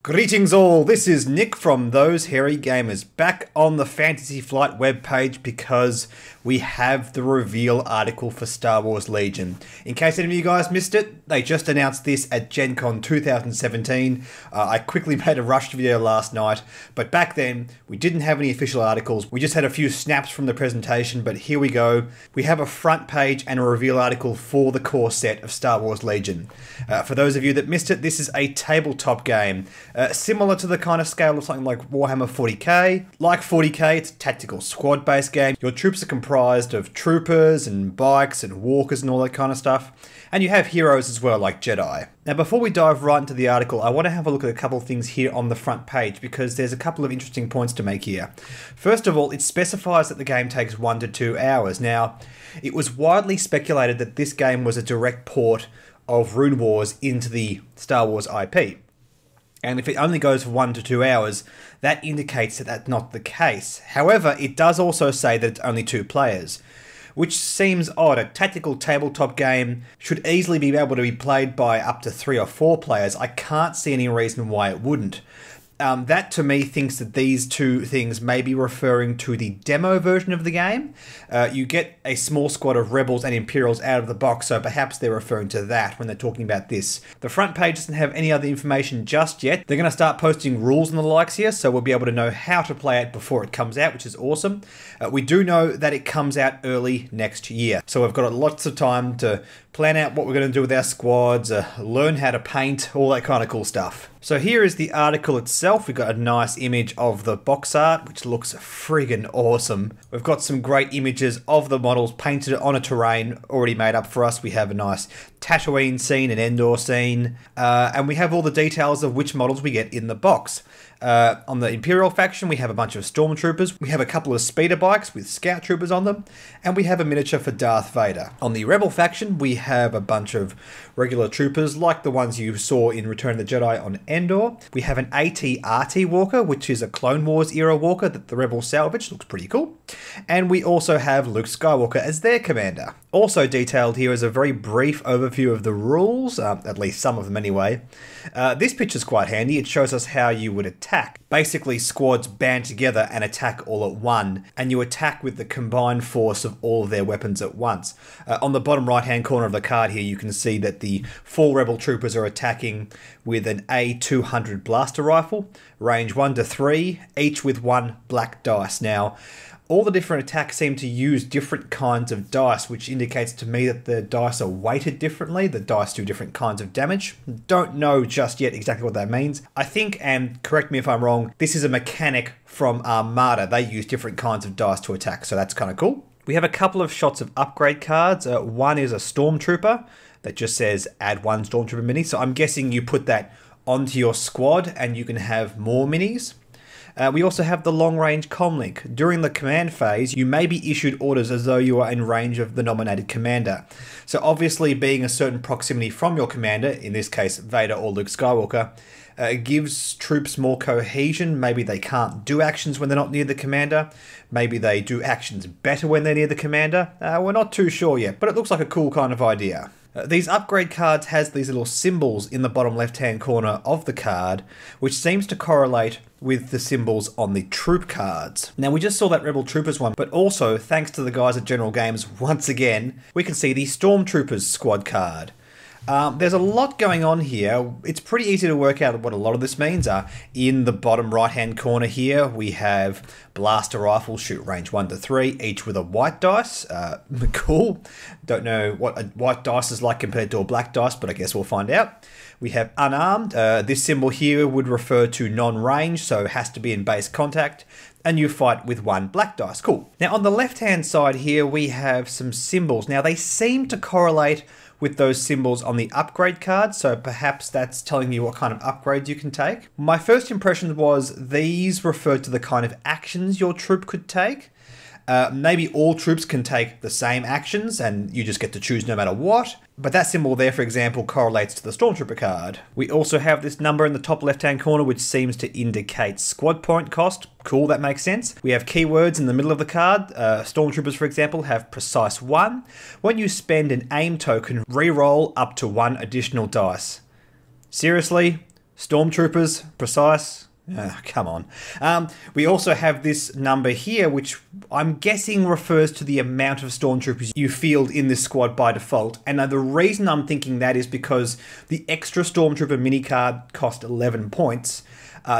Greetings all, this is Nick from Those Hairy Gamers, back on the Fantasy Flight webpage because we have the reveal article for Star Wars Legion. In case any of you guys missed it, they just announced this at Gencon 2017. I quickly made a rushed video last night, but back then we didn't have any official articles. We just had a few snaps from the presentation, but here we go. We have a front page and a reveal article for the core set of Star Wars Legion. For those of you that missed it, this is a tabletop game. Similar to the kind of scale of something like Warhammer 40k. Like 40k, it's a tactical squad-based game. Your troops are comprised of troopers and bikes and walkers and all that kind of stuff. And you have heroes as well, like Jedi. Now, before we dive right into the article, I want to have a look at a couple of things here on the front page because there's a couple of interesting points to make here. First of all, it specifies that the game takes 1 to 2 hours. Now, it was widely speculated that this game was a direct port of Rune Wars into the Star Wars IP. And if it only goes for 1 to 2 hours, that indicates that that's not the case. However, it does also say that it's only 2 players, which seems odd. A tactical tabletop game should easily be able to be played by up to 3 or 4 players. I can't see any reason why it wouldn't. That to me thinks that these two things may be referring to the demo version of the game. You get a small squad of rebels and Imperials out of the box, so perhaps they're referring to that when they're talking about this. The front page doesn't have any other information just yet. They're going to start posting rules and the likes here, so we'll be able to know how to play it before it comes out, which is awesome. We do know that it comes out early next year, so we've got lots of time to plan out what we're going to do with our squads, learn how to paint, all that kind of cool stuff. So here is the article itself. We've got a nice image of the box art, which looks friggin' awesome. We've got some great images of the models painted on a terrain already made up for us. We have a nice Tatooine scene, an Endor scene, and we have all the details of which models we get in the box. On the Imperial faction, we have a bunch of stormtroopers. We have a couple of speeder bikes with scout troopers on them, and we have a miniature for Darth Vader. On the Rebel faction, we have a bunch of regular troopers like the ones you saw in Return of the Jedi on Endor. We have an AT-RT walker, which is a Clone Wars era walker that the Rebels salvaged. Looks pretty cool. And we also have Luke Skywalker as their commander. Also detailed here is a very brief overview of the rules, at least some of them anyway. This picture's quite handy. It shows us how you would attack. Basically, squads band together and attack all at once, and you attack with the combined force of all of their weapons at once. On the bottom right-hand corner of the card here, you can see that the 4 rebel troopers are attacking with an A200 blaster rifle, range 1 to 3, each with 1 black dice. Now, all the different attacks seem to use different kinds of dice, which indicates to me that the dice are weighted differently. The dice do different kinds of damage. Don't know just yet exactly what that means. I think, and correct me if I'm wrong, this is a mechanic from Armada. They use different kinds of dice to attack, so that's kind of cool. We have a couple of shots of upgrade cards. One is a Stormtrooper that just says add 1 Stormtrooper mini. So I'm guessing you put that onto your squad and you can have more minis. We also have the long-range Comlink. During the command phase, you may be issued orders as though you are in range of the nominated commander. So obviously being a certain proximity from your commander, in this case Vader or Luke Skywalker, gives troops more cohesion. Maybe they can't do actions when they're not near the commander. Maybe they do actions better when they're near the commander. We're not too sure yet, but it looks like a cool kind of idea. These upgrade cards has these little symbols in the bottom left-hand corner of the card, which seems to correlate with the symbols on the troop cards. Now, we just saw that Rebel Troopers one, but also, thanks to the guys at General Games, once again, we can see the Stormtroopers squad card. There's a lot going on here. It's pretty easy to work out what a lot of this means. In the bottom right-hand corner here, we have blaster rifles, shoot range 1 to 3, each with a white dice. Cool. Don't know what a white dice is like compared to a black dice, but I guess we'll find out. We have unarmed. This symbol here would refer to non-range, so it has to be in base contact. And you fight with 1 black dice. Cool. Now, on the left-hand side here, we have some symbols. Now, they seem to correlate with those symbols on the upgrade card, so perhaps that's telling you what kind of upgrades you can take. My first impression was these referred to the kind of actions your troop could take. Maybe all troops can take the same actions and you just get to choose no matter what. But that symbol there, for example, correlates to the Stormtrooper card. We also have this number in the top left-hand corner, which seems to indicate squad point cost. Cool, that makes sense. We have keywords in the middle of the card. Stormtroopers, for example, have precise 1. When you spend an aim token, re-roll up to 1 additional dice. Seriously? Stormtroopers, precise. Come on. We also have this number here, which I'm guessing refers to the amount of stormtroopers you field in this squad by default. And the reason I'm thinking that is because the extra stormtrooper mini card cost 11 points.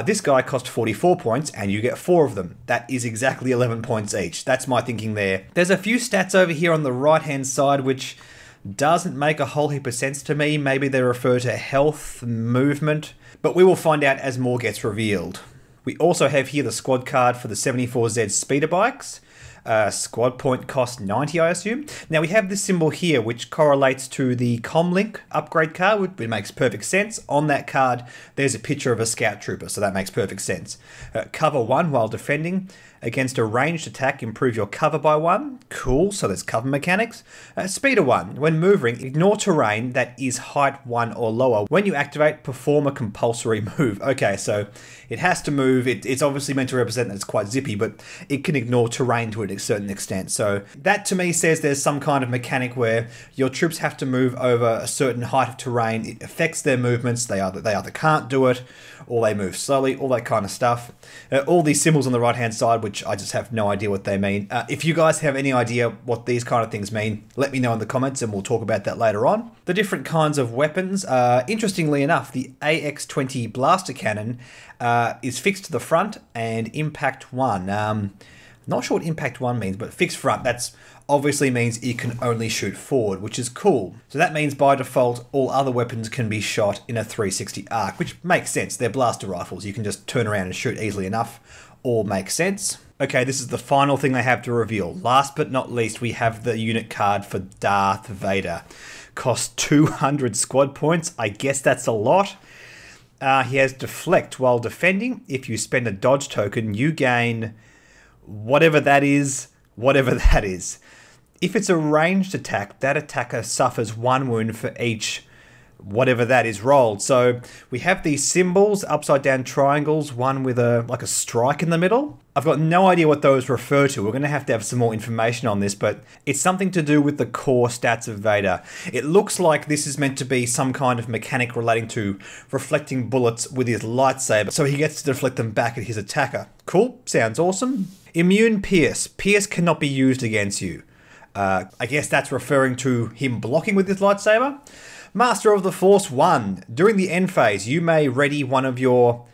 This guy cost 44 points, and you get 4 of them. That is exactly 11 points each. That's my thinking there. There's a few stats over here on the right-hand side, which doesn't make a whole heap of sense to me. Maybe they refer to health, movement, but we will find out as more gets revealed. We also have here the squad card for the 74Z speeder bikes. Squad point cost 90, I assume. Now we have this symbol here, which correlates to the Comlink upgrade card, which makes perfect sense. On that card, there's a picture of a scout trooper, so that makes perfect sense. Cover 1 while defending. Against a ranged attack, improve your cover by 1. Cool, so there's cover mechanics. Speeder 1. When moving, ignore terrain that is height 1 or lower. When you activate, perform a compulsory move. Okay, so it has to move. It's obviously meant to represent that it's quite zippy, but it can ignore terrain to a certain extent. So that to me says there's some kind of mechanic where your troops have to move over a certain height of terrain. It affects their movements. They either can't do it, or they move slowly, all that kind of stuff. All these symbols on the right-hand side, which I just have no idea what they mean. If you guys have any idea what these kind of things mean, let me know in the comments and we'll talk about that later on. The different kinds of weapons. Interestingly enough, the AX-20 blaster cannon is fixed to the front and impact 1. Not sure what impact 1 means, but fixed front, that's obviously means it can only shoot forward, which is cool. So that means by default, all other weapons can be shot in a 360 arc, which makes sense. They're blaster rifles. You can just turn around and shoot easily enough. All makes sense. Okay, this is the final thing they have to reveal. Last but not least, we have the unit card for Darth Vader. Costs 200 squad points. I guess that's a lot. He has deflect while defending. If you spend a dodge token, you gain whatever that is, If it's a ranged attack, that attacker suffers 1 wound for each whatever that is rolled. So we have these symbols, upside down triangles, one with like a strike in the middle. I've got no idea what those refer to. We're going to have some more information on this, but it's something to do with the core stats of Vader. It looks like this is meant to be some kind of mechanic relating to reflecting bullets with his lightsaber, so he gets to deflect them back at his attacker. Cool, sounds awesome. Immune Pierce. Pierce cannot be used against you. I guess that's referring to him blocking with his lightsaber. Master of the Force 1. During the end phase, you may ready one of your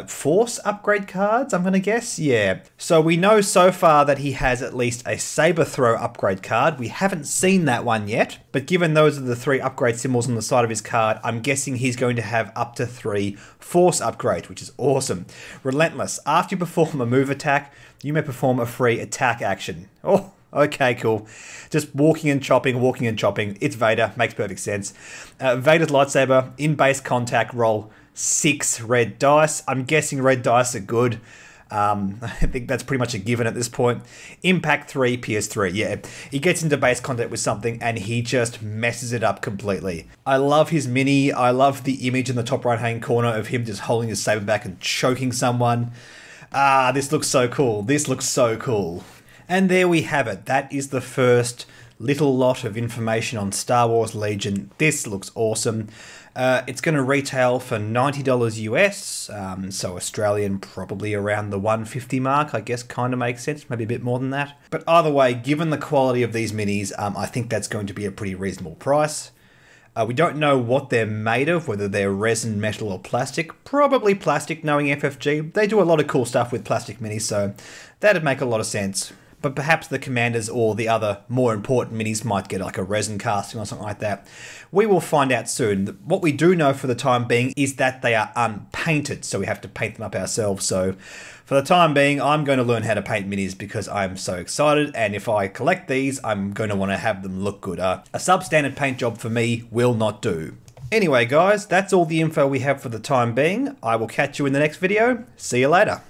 Force upgrade cards, I'm going to guess. Yeah. So we know so far that he has at least a saber throw upgrade card. We haven't seen that one yet, but given those are the 3 upgrade symbols on the side of his card, I'm guessing he's going to have up to 3 Force upgrades, which is awesome. Relentless. After you perform a move attack, you may perform a free attack action. Oh, okay, cool. Just walking and chopping. It's Vader. Makes perfect sense. Vader's lightsaber, in base contact, roll 6 red dice. I'm guessing red dice are good. I think that's pretty much a given at this point. Impact 3, Pierce 3. Yeah, he gets into base contact with something and he just messes it up completely. I love his mini. I love the image in the top right-hand corner of him just holding his saber back and choking someone. This looks so cool. And there we have it. That is the first little lot of information on Star Wars Legion. This looks awesome. It's going to retail for $90 US, so Australian probably around the $150 mark, I guess kind of makes sense, maybe a bit more than that. But either way, given the quality of these minis, I think that's going to be a pretty reasonable price. We don't know what they're made of, whether they're resin, metal, or plastic. Probably plastic, knowing FFG. They do a lot of cool stuff with plastic minis, so that'd make a lot of sense. But perhaps the Commanders or the other more important minis might get like a resin casting or something like that. We will find out soon. What we do know for the time being is that they are unpainted, so we have to paint them up ourselves. So for the time being, I'm going to learn how to paint minis because I'm so excited, and if I collect these, I'm going to want to have them look good. A substandard paint job for me will not do. Anyway guys, that's all the info we have for the time being. I will catch you in the next video. See you later.